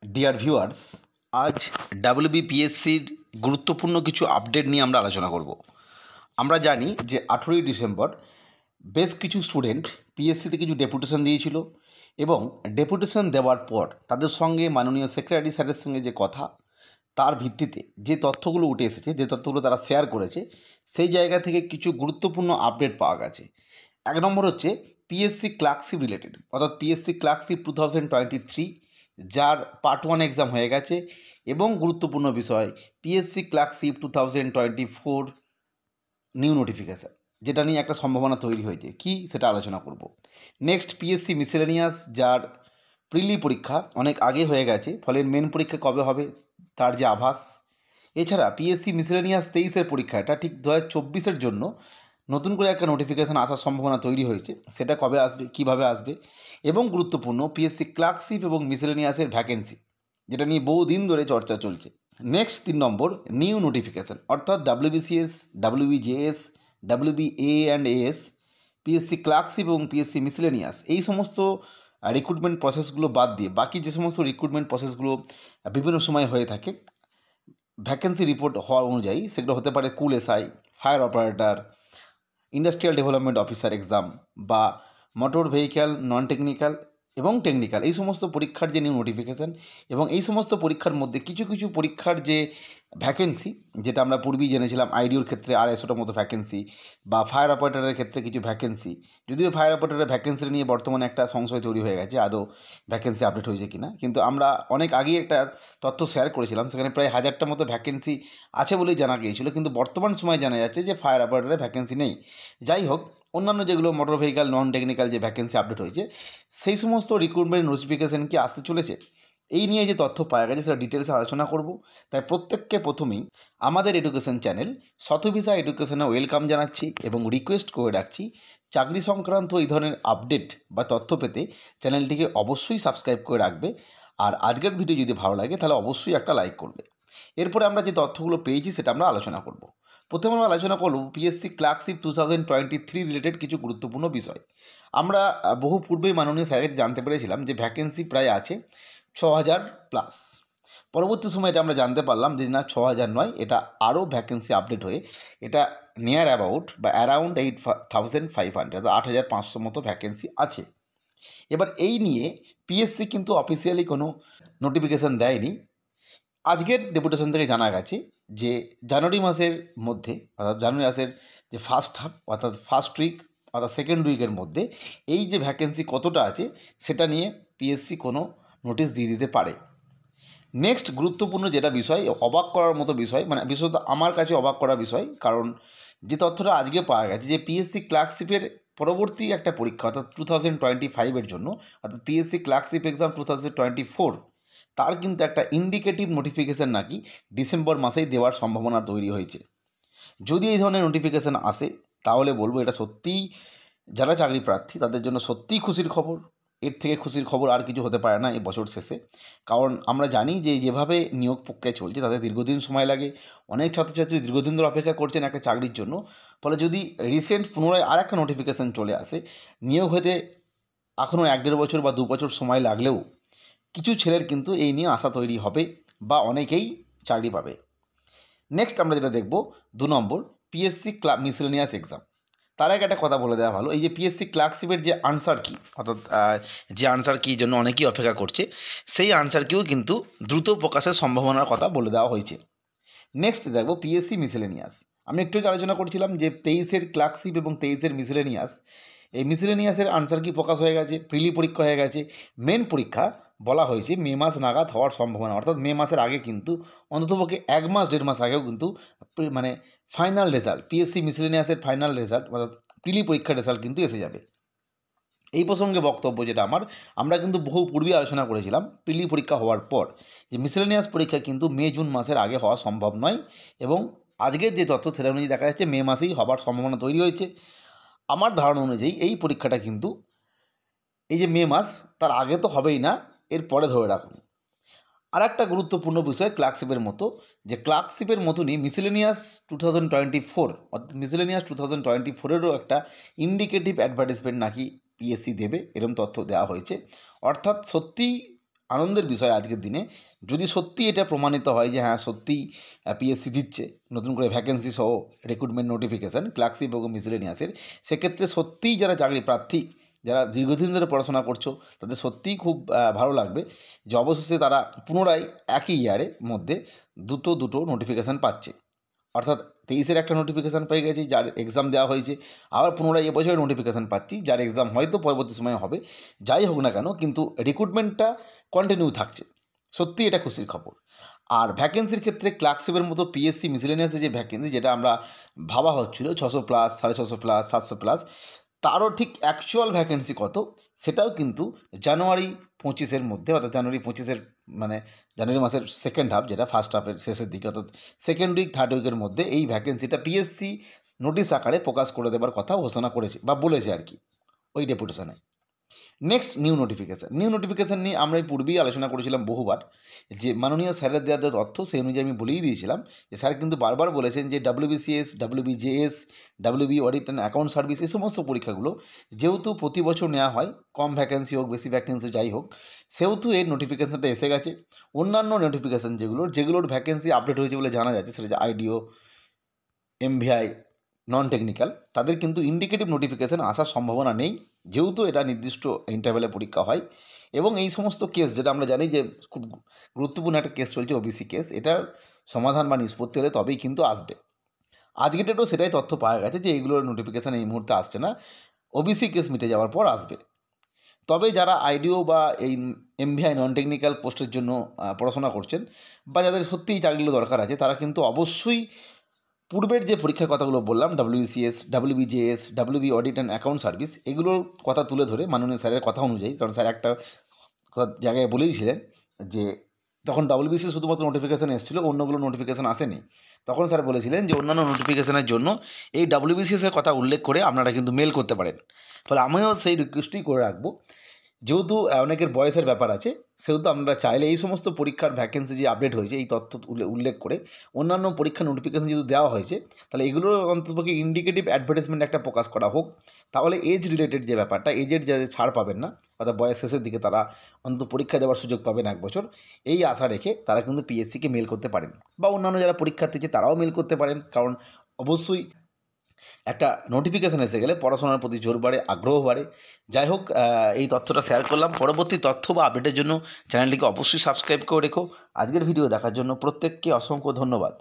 Dear viewers, আজ ডাব্লিউবিপিএসসির গুরুত্বপূর্ণ কিছু আপডেট নিয়ে আমরা আলোচনা করব। আমরা জানি যে 18ই ডিসেম্বর বেশ কিছু স্টুডেন্ট পিএসসিতে কিছু ডেপুটেশন দিয়েছিল এবং ডেপুটেশন দেওয়ার পর তাদের সঙ্গে মাননীয় সেক্রেটারি স্যারের সঙ্গে যে কথা, তার ভিত্তিতে যে তথ্যগুলো উঠে এসেছে, যে তথ্যগুলো তারা শেয়ার করেছে, সেই জায়গা থেকে কিছু গুরুত্বপূর্ণ আপডেট পাওয়া গেছে। এক নম্বর হচ্ছে পিএসসি ক্লার্কশিপ রিলেটেড, অর্থাৎ পিএসসি ক্লার্কশিপ 2023, যার পার্ট 1 এক্সাম হয়ে গেছে। এবং গুরুত্বপূর্ণ বিষয় পিএসসি ক্লার্কশিপ 2024 নিউ নোটিফিকেশান, যেটা নিয়ে একটা সম্ভাবনা তৈরি হয়েছে, কি সেটা আলোচনা করব। নেক্সট পিএসসি মিসেলেনিয়াস, যার প্রিলি পরীক্ষা অনেক আগে হয়ে গেছে, ফলে মেন পরীক্ষা কবে হবে তার যে আভাস। এছাড়া পিএসসি মিসেলেনিয়াস 23-এর পরীক্ষা, এটা ঠিক 2024-এর জন্য নতুন করে একটা নোটিফিকেশান আসার সম্ভাবনা তৈরি হয়েছে, সেটা কবে আসবে, কিভাবে আসবে। এবং গুরুত্বপূর্ণ পিএসসি ক্লার্কশিপ এবং মিসেলেনিয়াসের ভ্যাকেন্সি, যেটা নিয়ে বহুদিন ধরে চর্চা চলছে। নেক্সট 3 নম্বর নিউ নোটিফিকেশান, অর্থাৎ WBCS, WBJS, WBA and AS, PSC clerkship এবং পিএসসি মিসেলেনিয়াস, এই সমস্ত রিক্রুটমেন্ট প্রসেসগুলো বাদ দিয়ে বাকি যে সমস্ত রিক্রুটমেন্ট প্রসেসগুলো বিভিন্ন সময় হয়ে থাকে, ভ্যাকেন্সি রিপোর্ট হওয়া অনুযায়ী সেগুলো হতে পারে কুল SI, fire operator, industrial development officer exam, বা মোটর ভেহিক্যাল নন টেকনিক্যাল এবং টেকনিক্যাল, এই সমস্ত পরীক্ষার যে নিউ নোটিফিকেশান। এবং এই সমস্ত পরীক্ষার মধ্যে কিছু কিছু পরীক্ষার যে ভ্যাকেন্সি, যেটা আমরা পূর্বেই জেনেছিলাম, আইডিওর ক্ষেত্রে 250টার মতো ভ্যাকেন্সি, বা ফায়ার অপারেটরের ক্ষেত্রে কিছু ভ্যাকেন্সি। যদিও ফায়ার অপারেটরের ভ্যাকেন্সি নিয়ে বর্তমানে একটা সংশয় তৈরি হয়ে গেছে, আদৌ ভ্যাকেন্সি আপডেট হয়েছে কিনা। কিন্তু আমরা অনেক আগেই একটা তথ্য শেয়ার করেছিলাম, সেখানে প্রায় 1000টার মতো ভ্যাকেন্সি আছে বলেই জানা গিয়েছিল, কিন্তু বর্তমান সময় জানা যাচ্ছে যে ফায়ার অপারেটরের ভ্যাকেন্সি নেই। যাই হোক, অন্যান্য যেগুলো মোটর ভেহিক্যাল নন টেকনিক্যাল যে ভ্যাকেন্সি আপডেট হয়েছে, সেই সমস্ত রিক্রুটমেন্ট নোটিফিকেশান কি আসতে চলেছে, এই নিয়ে যে তথ্য পাওয়া গেছে সেটা ডিটেলসে আলোচনা করব। তাই প্রত্যেককে প্রথমেই আমাদের এডুকেশন চ্যানেল শতভিসা এডুকেশনে ওয়েলকাম জানাচ্ছি এবং রিকোয়েস্ট করে রাখছি, চাকরি সংক্রান্ত এই ধরনের আপডেট বা তথ্য পেতে চ্যানেলটিকে অবশ্যই সাবস্ক্রাইব করে রাখবে। আর আজকের ভিডিও যদি ভালো লাগে তাহলে অবশ্যই একটা লাইক করবে। এরপরে আমরা যে তথ্যগুলো পেয়েছি সেটা আমরা আলোচনা করব। প্রথমে আমরা আলোচনা করব পিএসসি ক্লার্কশিপ 2023 রিলেটেড কিছু গুরুত্বপূর্ণ বিষয়। আমরা বহু পূর্বেই মাননীয় স্যারের জানতে পেরেছিলাম যে ভ্যাকেন্সি প্রায় আছে 6000 প্লাস। পরবর্তী সময়ে এটা আমরা জানতে পারলাম যে না, 6000 নয়, এটা আরও ভ্যাকেন্সি আপডেট হয়ে এটা নিয়ার অ্যাবাউট বা অ্যারাউন্ড 8500, 8500 মতো ভ্যাকেন্সি আছে। এবার এই নিয়ে পিএসসি কিন্তু অফিসিয়ালি কোনো নোটিফিকেশান দেয়নি। আজকের ডেপুটেশন থেকে জানা গেছে যে জানুয়ারি মাসের মধ্যে, অর্থাৎ জানুয়ারি মাসের যে ফার্স্ট হাফ, অর্থাৎ ফার্স্ট উইক অর্থাৎ সেকেন্ড উইকের মধ্যে এই যে ভ্যাকেন্সি কতটা আছে সেটা নিয়ে পিএসসি কোনো নোটিশ দিয়ে দিতে পারে। নেক্সট গুরুত্বপূর্ণ যেটা বিষয়, অবাক করার মতো বিষয়, মানে বিশেষত আমার কাছে অবাক করা বিষয়, কারণ যে তথ্যটা আজকে পাওয়া গেছে যে পিএসসি ক্লার্কশিপের পরবর্তী একটা পরীক্ষা, অর্থাৎ 2025-এর জন্য, অর্থাৎ পিএসসি ক্লার্কশিপ এক্সাম 2024, তার কিন্তু একটা ইন্ডিকেটিভ নোটিফিকেশান নাকি ডিসেম্বর মাসেই দেওয়ার সম্ভাবনা তৈরি হয়েছে। যদি এই ধরনের নোটিফিকেশান আসে তাহলে বলবো এটা সত্যিই, যারা চাকরি প্রার্থী তাদের জন্য সত্যিই খুশির খবর। এর থেকে খুশির খবর আর কিছু হতে পারে না এই বছর শেষে। কারণ আমরা জানি যে যেভাবে নিয়োগ প্রক্রিয়া চলছে তাতে দীর্ঘদিন সময় লাগে, অনেক ছাত্রছাত্রী দীর্ঘদিন ধরে অপেক্ষা করছেন একটা চাকরির জন্য। ফলে যদি রিসেন্ট পুনরায় আর একটা নোটিফিকেশান চলে আসে, নিয়োগ হতে এখনও 1-1.5 বছর বা 2 বছর সময় লাগলেও কিছু ছেলের কিন্তু এই নিয়ে আশা তৈরি হবে বা অনেকেই চাকরি পাবে। নেক্সট আমরা যেটা দেখব 2 নম্বর পিএসসি মিসেলেনিয়াস এক্সাম। তার আগে একটা কথা বলে দেওয়া ভালো, এই যে পিএসসি ক্লার্কশিপের যে আনসার কি, অর্থাৎ যে আনসার কির জন্য অনেকেই অপেক্ষা করছে, সেই আনসার কিও কিন্তু দ্রুত প্রকাশের সম্ভাবনার কথা বলে দেওয়া হয়েছে। নেক্সট দেখব পিএসসি মিসেলেনিয়াস। আমি একটু আগে আলোচনা করছিলাম যে 23-এর ক্লার্কশিপ এবং 23-এর মিসেলেনিয়াস, এই মিসেলেনিয়াসের আনসার কি প্রকাশ হয়ে গেছে, প্রিলি পরীক্ষা হয়ে গেছে, মেন পরীক্ষা বলা হয়েছে মে মাস নাগাদ হওয়ার সম্ভাবনা, অর্থাৎ মে মাসের আগে কিন্তু অন্ততপক্ষে 1 মাস 1.5 মাস আগেও কিন্তু মানে ফাইনাল রেজাল্ট, পিএসসি মিসেলেনিয়াসের ফাইনাল রেজাল্ট অর্থাৎ প্রিলি পরীক্ষার রেজাল্ট কিন্তু এসে যাবে। এই প্রসঙ্গে বক্তব্য যেটা আমার, আমরা কিন্তু বহু পূর্বে আলোচনা করেছিলাম প্রিলি পরীক্ষা হওয়ার পর যে মিসেলেনিয়াস পরীক্ষা কিন্তু মে জুন মাসের আগে হওয়া সম্ভব নয়, এবং আজকের যে তথ্য সেটা অনুযায়ী দেখা যাচ্ছে মে মাসেই হবার সম্ভাবনা তৈরি হয়েছে। আমার ধারণা অনুযায়ী এই পরীক্ষাটা কিন্তু এই যে মে মাস, তার আগে তো হবেই না, এর পরে ধরে রাখুন। আর একটা গুরুত্বপূর্ণ বিষয় ক্লার্কশিপের মতো, যে ক্লার্কশিপের মতনই মিসেলেনিয়াস 2024, অর্থাৎ মিসেলেনিয়াস 2024-এরও একটা ইন্ডিকেটিভ অ্যাডভার্টাইজমেন্ট নাকি পিএসসি দেবে, এরকম তথ্য দেওয়া হয়েছে। অর্থাৎ সত্যিই আনন্দের বিষয় আজকের দিনে যদি সত্যি এটা প্রমাণিত হয় যে হ্যাঁ সত্যিই পিএসসি দিচ্ছে নতুন করে ভ্যাকেন্সি সহ রিক্রুটমেন্ট নোটিফিকেশান ক্লার্কশিপ এবং মিসেলেনিয়াসের, সেক্ষেত্রে সত্যিই যারা চাকরি প্রার্থী, যারা দীর্ঘদিন ধরে পড়াশোনা করছো, তাদের সত্যিই খুব ভালো লাগবে যে অবশেষে তারা পুনরায় একই ইয়ারের মধ্যে দুটো নোটিফিকেশান পাচ্ছে। অর্থাৎ 23-এর একটা নোটিফিকেশান পেয়ে গেছি যার এক্সাম দেওয়া হয়েছে, আবার পুনরায় এবছরে নোটিফিকেশান পাচ্ছি যার এক্সাম হয়তো পরবর্তী সময়ে হবে। যাই হোক না কেন, কিন্তু রিক্রুটমেন্টটা কন্টিনিউ থাকছে, সত্যিই এটা খুশির খবর। আর ভ্যাকেন্সির ক্ষেত্রে ক্লার্কশিপের মতো পিএসসি মিসেলেনিয়াসের যে ভ্যাকেন্সি, যেটা আমরা ভাবা হচ্ছিল 600 প্লাস, 650 প্লাস, 700 প্লাস, তারও ঠিক অ্যাকচুয়াল ভ্যাকেন্সি কত সেটাও কিন্তু জানুয়ারি 25-এর মধ্যে, অর্থাৎ জানুয়ারি 25-এর মানে জানুয়ারি মাসের সেকেন্ড হাফ, যেটা ফার্স্ট হাফের শেষের দিকে, অর্থাৎ সেকেন্ড উইক থার্ড উইকের মধ্যে এই ভ্যাকেন্সিটা পিএসসি নোটিশ আকারে প্রকাশ করে দেওয়ার কথা ঘোষণা করেছে বা বলেছে আর কি ওই ডেপুটেশনে। নেক্সট নিউ নোটিফিকেশান নিয়ে আমরা পূর্বেই আলোচনা করেছিলাম বহুবার, যে মাননীয় স্যারের দেওয়া যে তথ্য সেই অনুযায়ী আমি বলেই দিয়েছিলাম যে স্যার কিন্তু বারবার বলেছেন যে WBCS, WBJS, WB audit and account service, এই সমস্ত পরীক্ষাগুলো যেহেতু প্রতি বছর নেওয়া হয়, কম ভ্যাকেন্সি হোক বেশি ভ্যাকেন্সি যাই হোক, সেহেতু এর নোটিফিকেশানটা এসে গেছে। অন্যান্য নোটিফিকেশান যেগুলোর ভ্যাকেন্সি আপডেট হয়েছে বলে জানা যাচ্ছে, সেটা যে IDO, MVI, নন টেকনিক্যাল, তাদের কিন্তু ইন্ডিকেটিভ নোটিফিকেশান আসার সম্ভাবনা নেই, যেহেতু এটা নির্দিষ্ট ইন্টারভ্যালে পরীক্ষা হয়। এবং এই সমস্ত কেস, যেটা আমরা জানি যে খুব গুরুত্বপূর্ণ একটা কেস চলছে ওবিসি কেস, এটার সমাধান বা নিষ্পত্তি হলে তবেই কিন্তু আসবে। আজকের ডেটেও সেটাই তথ্য পাওয়া গেছে যে এইগুলোর নোটিফিকেশান এই মুহূর্তে আসছে না, ওবিসি কেস মিটে যাওয়ার পর আসবে। তবে যারা IDO বা এই MVI নন টেকনিক্যাল পোস্টের জন্য পড়াশোনা করছেন, বা যাদের সত্যিই চাকরিগুলো দরকার আছে, তারা কিন্তু অবশ্যই পূর্বের যে পরীক্ষার কথাগুলো বললাম, WBCS, WBJS, WB audit and account service, এগুলোর কথা তুলে ধরে মাননীয় স্যারের কথা অনুযায়ী, কারণ স্যার একটা জায়গায় বলেইছিলেন যে তখন WBCS শুধুমাত্র নোটিফিকেশান এসেছিলো, অন্যগুলো নোটিফিকেশান আসেনি, তখন স্যার বলেছিলেন যে অন্যান্য নোটিফিকেশানের জন্য এই WBCS-এর কথা উল্লেখ করে আপনারা কিন্তু মেল করতে পারেন। ফলে আমিও সেই রিকোয়েস্টই করে রাখবো, যেহেতু অনেকের বয়সের ব্যাপার আছে, সেহেতু আমরা চাইলে এই সমস্ত পরীক্ষার ভ্যাকেন্সি যে আপডেট হয়েছে এই তথ্য উল্লেখ করে অন্যান্য পরীক্ষার নোটিফিকেশান যেহেতু দেওয়া হয়েছে, তাহলে এগুলোর অন্ততপক্ষে ইন্ডিকেটিভ অ্যাডভার্টাইজমেন্ট একটা প্রকাশ করা হোক। তাহলে এজ রিলেটেড যে ব্যাপারটা, এজের যে ছাড় পাবেন না, অর্থাৎ বয়স শেষের দিকে তারা অন্তত পরীক্ষা দেওয়ার সুযোগ পাবেন 1 বছর, এই আশা রেখে তারা কিন্তু পিএসসিকে মেল করতে পারেন, বা অন্যান্য যারা পরীক্ষার্থী আছে তারাও মেল করতে পারেন। কারণ অবশ্যই একটা নোটিফিকেশান এসে গেলে পড়াশোনার প্রতি জোর বাড়ে, আগ্রহ বাড়ে। যাই হোক, এই তথ্যটা শেয়ার করলাম। পরবর্তী তথ্য বা আপডেটের জন্য চ্যানেলটিকে অবশ্যই সাবস্ক্রাইব করে রেখো। আজকের ভিডিও দেখার জন্য প্রত্যেককে অসংখ্য ধন্যবাদ।